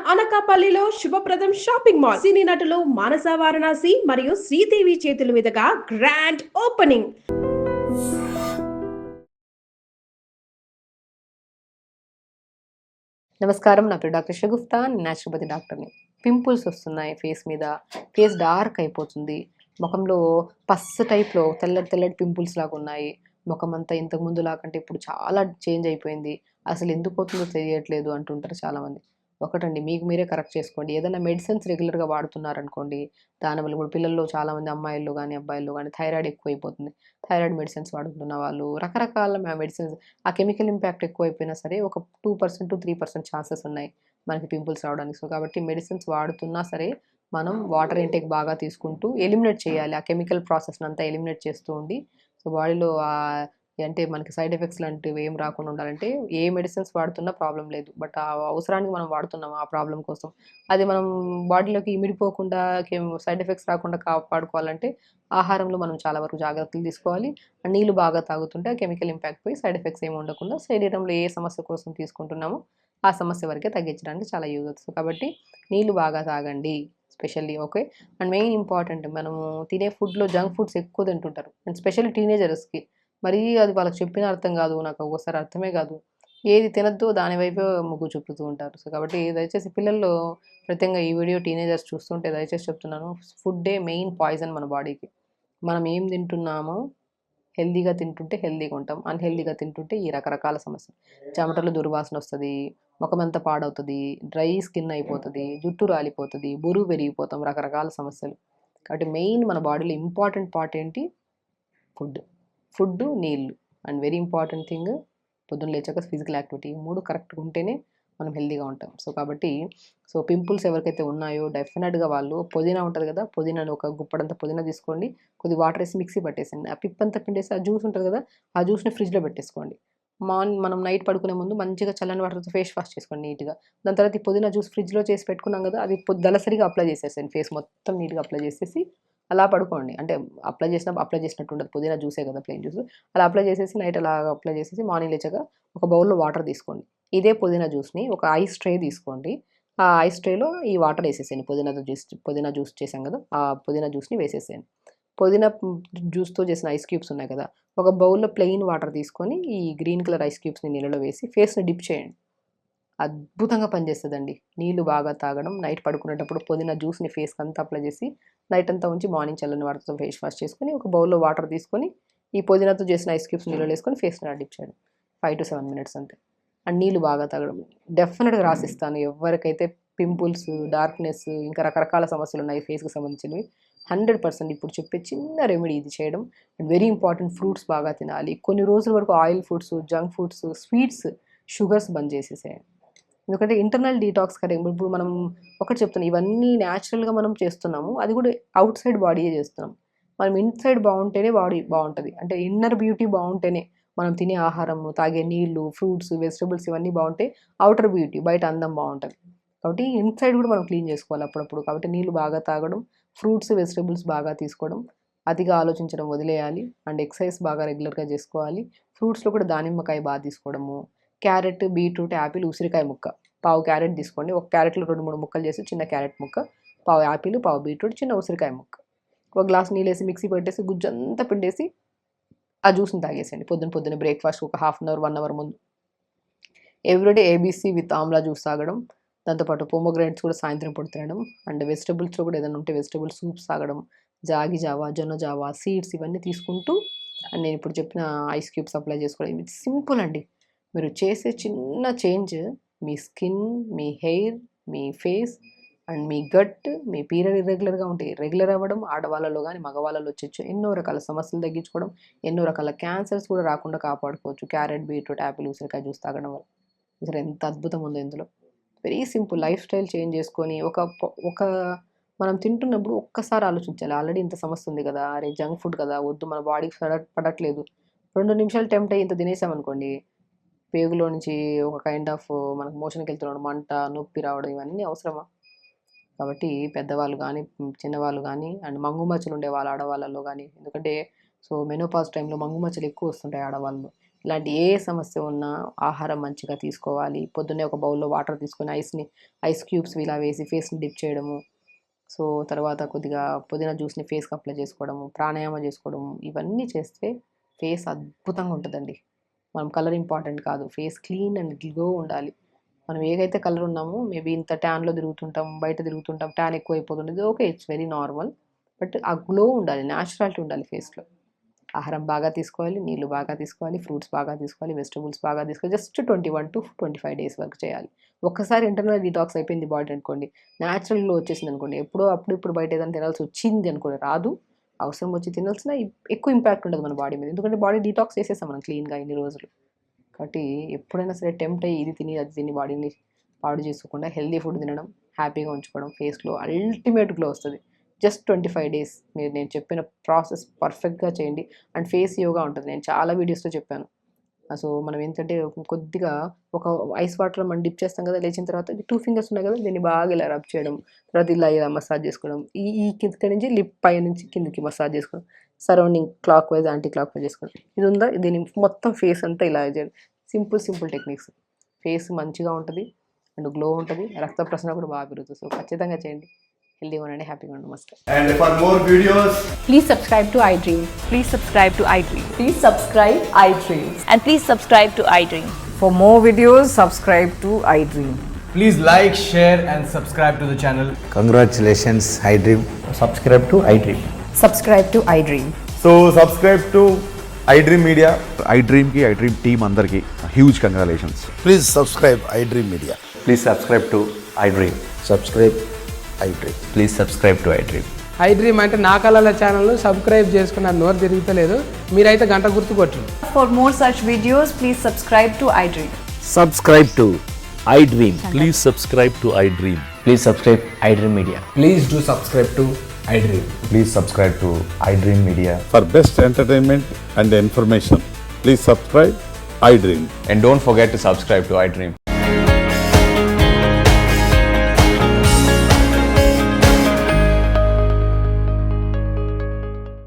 అనకాపల్లిలో శుభప్రదం shopping mall సినీ నటులు మానస వారణాసి మరియు శ్రీదేవి చేతుల మీదుగా గ్రాండ్ ఓపెనింగ్. నమస్కారం. నా పేరు డాక్టర్ షగుఫ్తా. న్యాచురోపతి డాక్టర్ని. పింపుల్స్ వస్తున్నాయి ఫేస్ మీద. ఫేస్ డార్క్ అయిపోతుంది. ముఖంలో పస్సు టైప్‌లో తెల్లటి తెల్లటి పింపుల్స్ లాగా ఉన్నాయి. ముఖం అంతా ఇంతకుముందు లాకంటే ఇప్పుడు చాలా చేంజ్ అయిపోయింది. అసలు ఎందుకవుతుందో తెలియట్లేదు అంటుంటారు చాలామంది. ఒకటండి, మీకు మీరే కరెక్ట్ చేసుకోండి. ఏదైనా మెడిసిన్స్ రెగ్యులర్‌గా వాడుతున్నారనుకోండి, దానివల్ల ఇప్పుడు పిల్లల్లో చాలామంది అమ్మాయిల్లో గానీ, అబ్బాయిల్లో గానీ థైరాయిడ్ ఎక్కువైపోతుంది. థైరాయిడ్ మెడిసిన్స్ వాడుతున్న వాళ్ళు రకరకాల మెడిసిన్స్, ఆ కెమికల్ ఇంపాక్ట్ ఎక్కువైపోయినా సరే ఒక 2%-3% ఛాన్సెస్ ఉన్నాయి మనకి పింపుల్స్ రావడానికి. సో, కాబట్టి మెడిసిన్స్ వాడుతున్నా సరే మనం వాటర్ ఇంటేక్ బాగా తీసుకుంటూ ఎలిమినేట్ చేయాలి. ఆ కెమికల్ ప్రాసెస్‌నంతా ఎలిమినేట్ చేస్తూ ఉండి, సో, బాడీలో అంటే మనకి సైడ్ ఎఫెక్ట్స్ లాంటివి ఏం రాకుండా ఉండాలంటే ఏ మెడిసిన్స్ వాడుతున్నా ప్రాబ్లమ్ లేదు. బట్ ఆ అవసరానికి మనం వాడుతున్నాం ఆ ప్రాబ్లమ్ కోసం. అది మనం బాడీలోకి ఇమిడిపోకుండా సైడ్ ఎఫెక్ట్స్ రాకుండా కాపాడుకోవాలంటే ఆహారంలో మనం చాలా వరకు జాగ్రత్తలు తీసుకోవాలి. నీళ్ళు బాగా తాగుతుంటే ఆ కెమికల్ ఇంపాక్ట్ పోయి సైడ్ ఎఫెక్ట్స్ ఏమి ఉండకుండా శరీరంలో ఏ సమస్య కోసం తీసుకుంటున్నామో ఆ సమస్య వరకే తగ్గించడానికి చాలా యూజ్ అవుతుంది. కాబట్టి నీళ్ళు బాగా తాగండి specially. Okay. And main important, మనము తినే ఫుడ్‌లో జంక్ ఫుడ్స్ ఎక్కువ తింటుంటారు. అండ్ స్పెషల్లీ టీనేజర్స్‌కి మరీ అది వాళ్ళకి చెప్పినా అర్థం కాదు. నాకు ఒక్కోసారి అర్థమే కాదు. ఏది తినొద్దో దాని వైపే మొగ్గు చూపుతూ ఉంటారు. సో, కాబట్టి దయచేసి పిల్లల్లో ప్రత్యేకంగా ఈ వీడియో టీనేజర్స్ చూస్తుంటే దయచేసి చెప్తున్నాను, ఫుడ్డే మెయిన్ పాయిజన్ మన బాడీకి. మనం ఏం తింటున్నామో హెల్తీగా తింటుంటే హెల్తీగా ఉంటాం. అన్‌హెల్తీగా తింటుంటే ఈ రకరకాల సమస్యలు. చెమటలు దుర్వాసనొస్తది, ముఖమంతా పాడవుతది, డ్రై స్కిన్ అయిపోతది, జుట్టు రాలిపోతది, బరువు పెరిగిపోతాం, రకరకాల సమస్యలు. కాబట్టి మెయిన్ మన బాడీలో ఇంపార్టెంట్ పార్ట్ ఏంటి? ఫుడ్. ఫుడ్డు, నీళ్ళు. అండ్ వెరీ ఇంపార్టెంట్ థింగ్, పొద్దున్న లేచాక ఫిజికల్ యాక్టివిటీ. ఈ 3 కరెక్ట్‌గా ఉంటేనే మనం హెల్తీగా ఉంటాం. సో, కాబట్టి పింపుల్స్ ఎవరికైతే ఉన్నాయో డెఫినెట్‌గా వాళ్ళు పుదీనా ఉంటది కదా! పుదీనాని ఒక గుప్పెడంత పుదీనా తీసుకోండి. కొద్దిగా వాటర్ ఏసి మిక్సీ పట్టేసేయండి. ఆ పిప్పంతా పిండేసి ఆ జ్యూస్ ఉంటది కదా! ఆ జ్యూస్‌ని ఫ్రిడ్జ్‌లో పెట్టేసుకోండి. మనం నైట్ పడుకునే ముందు మంచిగా చల్లని వాటర్‌తో ఫేస్ వాష్ చేసుకోండి నీట్‌గా. దాని తర్వాత ఈ పుదీనా జ్యూస్ ఫ్రిడ్జ్‌లో చేసి పెట్టుకున్నాం కదా! అది దళసరిగా అప్లై చేసేసేయండి. ఫేస్ మొత్తం నీట్‌గా అప్లై చేసేసి అలా పడుకోండి. అంటే అప్లై చేసినట్టు ఉండదు. పుదీనా జ్యూసే కదా! Plain juice. అలా అప్లై చేసేసి నైట్ అలాగా అప్లై చేసేసి మార్నింగ్ లేచాక ఒక బౌల్‌లో వాటర్ తీసుకోండి. ఇదే పుదీనా జ్యూస్‌ని ఒక ఐస్ ట్రే తీసుకోండి. ఆ ఐస్ ట్రేలో ఈ వాటర్ ఏసేసేయండి. పుదీనా జ్యూస్ చేసాం కదా! ఆ పుదీనా జ్యూస్‌ని వేసేసేయండి. పుదీనా జ్యూస్‌తో చేసిన ఐస్ క్యూబ్స్ ఉన్నాయి కదా! ఒక బౌల్‌లో ప్లెయిన్ వాటర్ తీసుకొని ఈ గ్రీన్ కలర్ ఐస్ క్యూబ్స్‌ని నీళ్ళలో వేసి ఫేస్‌ని డిప్ చేయండి. అద్భుతంగా పనిచేస్తదండి. నీళ్ళు బాగా తాగడం, నైట్ పడుకునేటప్పుడు పుదీనా జ్యూస్‌ని ఫేస్‌కంతా అప్లై చేసి, నైట్ అంతా ఉంచి మార్నింగ్ చల్లని వాటర్‌తో ఫేస్ వాష్ చేసుకొని, ఒక బౌల్‌లో వాటర్ తీసుకొని, ఈ పుదీనాతో చేసిన ఐస్ క్యూబ్స్ నీళ్ళలో ఏసుకొని ఫేస్‌ని అలా డిప్ చేయడం. 5-7 మినిట్స్ అంతే. అండ్ నీళ్ళు బాగా తాగడం. డెఫినిట్‌గా రాసిస్తాను. ఎవ్వరికైతే పింపుల్స్, డార్క్‌నెస్ ఇంకా రకరకాల సమస్యలున్నాయి ఫేస్‌కి సంబంధించినవి, 100% ఇప్పుడు చెప్పే చిన్న రెమెడీ ఇది చేయడం. అండ్ వెరీ ఇంపార్టెంట్, ఫ్రూట్స్ బాగా తినాలి. కొన్ని రోజుల వరకు oil foods, junk foods, sweets, sugars బంద్ చేసేసేయండి. ఎందుకంటే ఇంటర్నల్ డీటాక్స్ కదా! ఇప్పుడు మనం ఒకటి చెప్తున్నా, ఇవన్నీ న్యాచురల్‌గా మనం చేస్తున్నాము. అది కూడా ఔట్ సైడ్ బాడీయే చేస్తున్నాం. మనం ఇన్‌సైడ్ బావుంటేనే బాడీ బావుంటది. అంటే ఇన్నర్ బ్యూటీ బావుంటేనే మనం తినే ఆహారము, తాగే నీళ్ళు, ఫ్రూట్స్, వెజిటబుల్స్ ఇవన్నీ బావుంటే ఔటర్ బ్యూటీ బయట అందం బావుంటది. కాబట్టి ఇన్‌సైడ్ కూడా మనం క్లీన్ చేసుకోవాలి అప్పుడప్పుడు. కాబట్టి నీళ్ళు బాగా తాగడం, ఫ్రూట్స్, వెజిటబుల్స్ బాగా తీసుకోవడం, అతిగా ఆలోచించడం వదిలేయాలి. అండ్ ఎక్సర్సైజ్ బాగా రెగ్యులర్‌గా చేసుకోవాలి. ఫ్రూట్స్‌లో కూడా దానిమ్మకాయ తీసుకోవడము, క్యారెట్, బీట్రూట్, యాపిల్, ఉసిరికాయ ముక్క. పావు క్యారెట్ తీసుకోండి. ఒక క్యారెట్‌లో 2, 3 ముక్కలు చేసి చిన్న క్యారెట్ ముక్క, పావు యాపిల్, పావు బీట్రూట్, చిన్న ఉసిరికాయ ముక్క. ఒక గ్లాస్ నీళ్ళేసి మిక్సీ పట్టేసి గుజ్జంతా పిండేసి ఆ జ్యూస్‌ని తాగేసేయండి. పొద్దున్నే బ్రేక్‌ఫాస్ట్ ఒక హాఫ్ అన్ అవర్, 1 అవర్ ముందు. Everyday ABC with Amla juice తాగడం. దాంతో పాటు పోమోగ్రానేట్స్ కూడా సాయంత్రం పూట తినడం. అండ్ వెజిటబుల్స్‌లో కూడా ఏదైనా ఉంటే వెజిటబుల్ సూప్స్ తాగడం. జాగి జావా, జొన్న జావా, సీడ్స్ ఇవన్నీ తీసుకుంటూ అండ్ నేనిప్పుడు చెప్పిన ఐస్ క్యూబ్స్ అప్లై చేసుకోవడం. ఇది సింపుల్ అండి. మీరు చేసే చిన్న చేంజ్ మీ స్కిన్, మీ హెయిర్, మీ ఫేస్ అండ్ మీ గట్, మీ పీరియడ్ ఇర్రెగ్యులర్‌గా ఉంటే రెగ్యులర్ అవ్వడం, ఆడవాళ్ళలో గాని, మగవాళ్ళలో వచ్చే ఎన్నో రకాల సమస్యలు తగ్గించుకోవడం, ఎన్నో రకాల క్యాన్సర్స్ కూడా రాకుండా కాపాడుకోవచ్చు. క్యారెట్, బీట్రూట్, యాపిల్, ఉసిరికాయ జ్యూస్ తాగడం వల్ల. అసలు ఎంత అద్భుతం ఉందో ఇందులో. Very simple life style change చేసుకొని ఒక మనం తింటున్నప్పుడు ఒక్కసారి ఆలోచించాలి. ఆల్రెడీ ఇంత సమస్య ఉంది కదా! అరే! జంక్ ఫుడ్ కదా! వద్దు, మన బాడీకి పడట్లేదు. 2 నిమిషాలు టెంప్ట్ అయ్యి ఇంత తినేసామనుకోండి, పేగులో నుంచి ఒక కైండ్ ఆఫ్ మనకు మోషన్‌కెళ్తున్నప్పుడు మంట, నొప్పి రావడం ఇవన్నీ అవసరమా? కాబట్టి పెద్దవాళ్ళు గానీ, చిన్నవాళ్ళు గానీ అండ్ మంగు మచ్చలుండే వాళ్ళ ఆడవాళ్ళలో గానీ, ఎందుకంటే మెనోపాజ్ టైంలో మంగు మచ్చలు ఎక్కువ వస్తుంటాయి ఆడవాళ్ళలో. ఇలాంటి ఏ సమస్య ఉన్నా ఆహారం మంచిగా తీసుకోవాలి. పొద్దున్నే ఒక బౌల్లో వాటర్ తీసుకొని ఐస్ క్యూబ్స్ ఇలా వేసి ఫేస్ని డిప్ చేయడము. సో తర్వాత కొద్దిగా పుదీనా జ్యూస్ని ఫేస్కి అప్లై చేసుకోవడము, ప్రాణాయామం చేసుకోవడము, ఇవన్నీ చేస్తే ఫేస్ అద్భుతంగా ఉంటుందండి. మనం కలర్ ఇంపార్టెంట్ కాదు, ఫేస్ క్లీన్ అండ్ గ్లో ఉండాలి. మనం ఏదైతే కలర్ ఉన్నామో మేబీ ఇంత ట్యాన్లో తిరుగుతుంటాం, బయట తిరుగుతుంటాం, ట్యాన్ ఎక్కువ అయిపోతుంటుంది, okay, it's very normal. But ఆ గ్లో ఉండాలి, న్యాచురాలిటీ ఉండాలి ఫేస్లో. ఆహారం బాగా తీసుకోవాలి, నీళ్ళు బాగా తీసుకోవాలి, ఫ్రూట్స్ బాగా తీసుకోవాలి, వెజిటబుల్స్ బాగా తీసుకోవాలి. జస్ట్ 21 to 25 డేస్ వరకు చేయాలి. ఒక్కసారి ఇంటర్నల్ డీటాక్స్ అయిపోయింది బాడీ అనుకోండి, న్యాచురల్ గ్లో వచ్చేసింది అనుకోండి, ఎప్పుడో ఇప్పుడు బయట ఏదైనా తినాల్సి వచ్చింది అనుకోండి, రాదు. అవసరం వచ్చి తినాల్సిన ఎక్కువ ఇంపాక్ట్ ఉండదు మన బాడీ మీద, ఎందుకంటే బాడీ డీటాక్స్ చేసేస్తాం మనం క్లీన్గా ఇన్ని రోజులు. కాబట్టి ఎప్పుడైనా సరే టెంప్ట్ అయ్యి ఇది తిని అది తిని బాడీని పాడు చేసుకోకుండా హెల్దీ ఫుడ్ తినడం, హ్యాపీగా ఉంచుకోవడం, ఫేస్లో అల్టిమేట్ గ్లో వస్తుంది. జస్ట్ 25 డేస్ మీరు నేను చెప్పిన ప్రాసెస్ పర్ఫెక్ట్గా చేయండి. అండ్ ఫేస్ యోగా ఉంటుంది, నేను చాలా వీడియోస్లో చెప్పాను. సో మనం ఏంటంటే కొద్దిగా ఒక ఐస్ వాటర్లో మనం డిప్ చేస్తాం కదా, లేచిన తర్వాత 2 ఫింగర్స్ ఉన్నాయి కదా, దీన్ని బాగా ఇలా రబ్ చేయడం, తర్వాత ఇలా మసాజ్ చేసుకోవడం, ఈ కింద నుంచి లిప్ పై నుంచి కిందకి మసాజ్ చేసుకోవడం, surrounding clock wise anti clock wise చేసుకోవడం. ఇది ఉందా, దీన్ని మొత్తం ఫేస్ అంతా ఇలా చేయడం. Simple techniques. ఫేస్ మంచిగా ఉంటుంది అండ్ గ్లో ఉంటుంది, రక్త ప్రసరణ కూడా బాగా పెరుగుతుంది. సో ఖచ్చితంగా చేయండి, హెల్దీగా ఉండండి, హ్యాపీగా ఉండండి. నమస్తే. And for more videos, Please subscribe to iDream. Please subscribe to iDream. Please subscribe iDream. And please subscribe to iDream. For more videos, subscribe to iDream. please like, share and subscribe to the channel. Congratulations, iDream. Subscribe to iDream. Subscribe to iDream. So subscribe to iDream Media. iDream team అందరికి huge congratulations. Please subscribe iDream Media. Please subscribe to iDream. Subscribe iDream. Please subscribe to iDream. iDream అంటే నా కళల channel subscribe చేసుకున్న నోరు తిరుగుతలేదు, మీరైతే గంట గుర్తు కొట్టండి. For more such videos, please subscribe to iDream. Subscribe to iDream. Please subscribe to iDream. Please subscribe iDream Media. Please do subscribe to iDream. Please subscribe to iDream Media. For best entertainment and information, please subscribe iDream. And don't forget to subscribe to iDream.